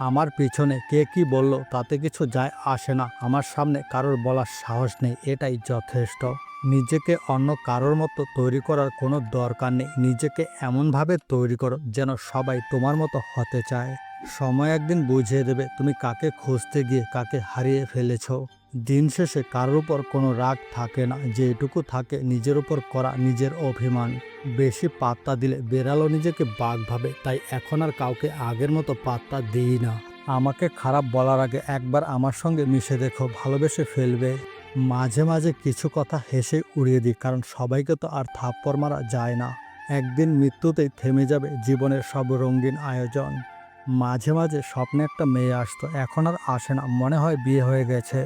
আমার পিছনে কে কি বলল তাতে কিছু যায় আসে না। আমার সামনে কারোর বলার সাহস নেই, এটাই যথেষ্ট। নিজেকে অন্য কারোর মতো তৈরি করার কোনো দরকার নেই। নিজেকে এমনভাবে তৈরি করো যেন সবাই তোমার মতো হতে চায়। সময় একদিন বুঝিয়ে দেবে তুমি কাকে খুঁজতে গিয়ে কাকে হারিয়ে ফেলেছো। দিন শেষে কারোর উপর কোনো রাগ থাকে না, যেটুকু থাকে নিজের উপর করা নিজের অভিমান। বেশি পাত্তা দিলে বেড়ালও নিজেকে বাঘ ভাবে, তাই এখন আর কাউকে আগের মতো পাত্তা দিই না। আমাকে খারাপ বলার আগে একবার আমার সঙ্গে মিশে দেখো, ভালোবেসে ফেলবে। মাঝে মাঝে কিছু কথা হেসে উড়িয়ে দিই, কারণ সবাইকে তো আর থাপ্পড় মারা যায় না। একদিন মৃত্যুতেই থেমে যাবে জীবনের সব রঙিন আয়োজন। মাঝে মাঝে স্বপ্নে একটা মেয়ে আসতো, এখন আর আসে না, মনে হয় বিয়ে হয়ে গেছে।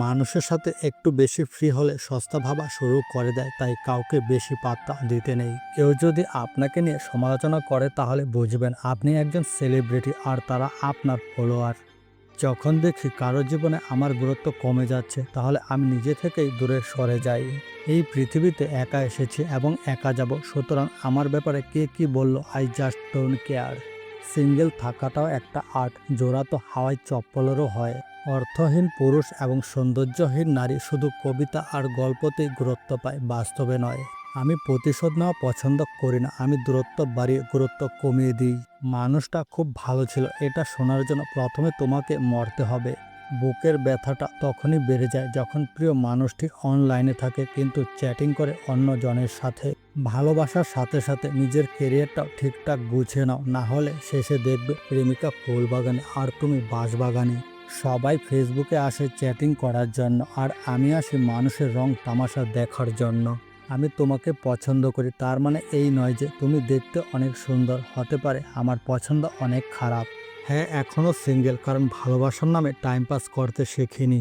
মানুষের সাথে একটু বেশি ফ্রি হলে সস্তা ভাবা শুরু করে দেয়, তাই কাউকে বেশি পাত্তা দিতে নেই। কেউ যদি আপনাকে নিয়ে সমালোচনা করে তাহলে বুঝবেন আপনি একজন সেলিব্রিটি আর তারা আপনার ফলোয়ার। যখন দেখি কারো জীবনে আমার গুরুত্ব কমে যাচ্ছে, তাহলে আমি নিজে থেকেই দূরে সরে যাই। এই পৃথিবীতে একা এসেছি এবং একা যাব, সুতরাং আমার ব্যাপারে কে কি বলল I just don't care. Single থাকাটাও একটা আর্ট, জোড়া তো হাওয়ায় চপ্পলেরও হয়। অর্থহীন পুরুষ এবং সৌন্দর্যহীন নারী শুধু কবিতা আর গল্পতেই গুরুত্ব পায়, বাস্তবে নয়। আমি প্রতিশোধ নেওয়া পছন্দ করি না, আমি দূরত্ব বাড়িয়ে গুরুত্ব কমিয়ে দিই। মানুষটা খুব ভালো ছিল, এটা শোনার জন্য প্রথমে তোমাকে মরতে হবে। বুকের ব্যথাটা তখনই বেড়ে যায় যখন প্রিয় মানুষটি অনলাইনে থাকে কিন্তু চ্যাটিং করে অন্য জনের সাথে। ভালোবাসার সাথে সাথে নিজের কেরিয়ারটাও ঠিকঠাক গুছিয়ে নাও, না হলে শেষে দেখবে প্রেমিকা ফুলবাগানে আর তুমি বাঁশবাগানে। সবাই ফেসবুকে আসে চ্যাটিং করার জন্য, আর আমি আসি মানুষের রং তামাশা দেখার জন্য। আমি তোমাকে পছন্দ করি তার মানে এই নয় যে তুমি দেখতে অনেক সুন্দর। হতে পারে আমার পছন্দ অনেক খারাপ। হ্যাঁ, এখনও সিঙ্গেল, কারণ ভালোবাসার নামে টাইম পাস করতে শেখিনি।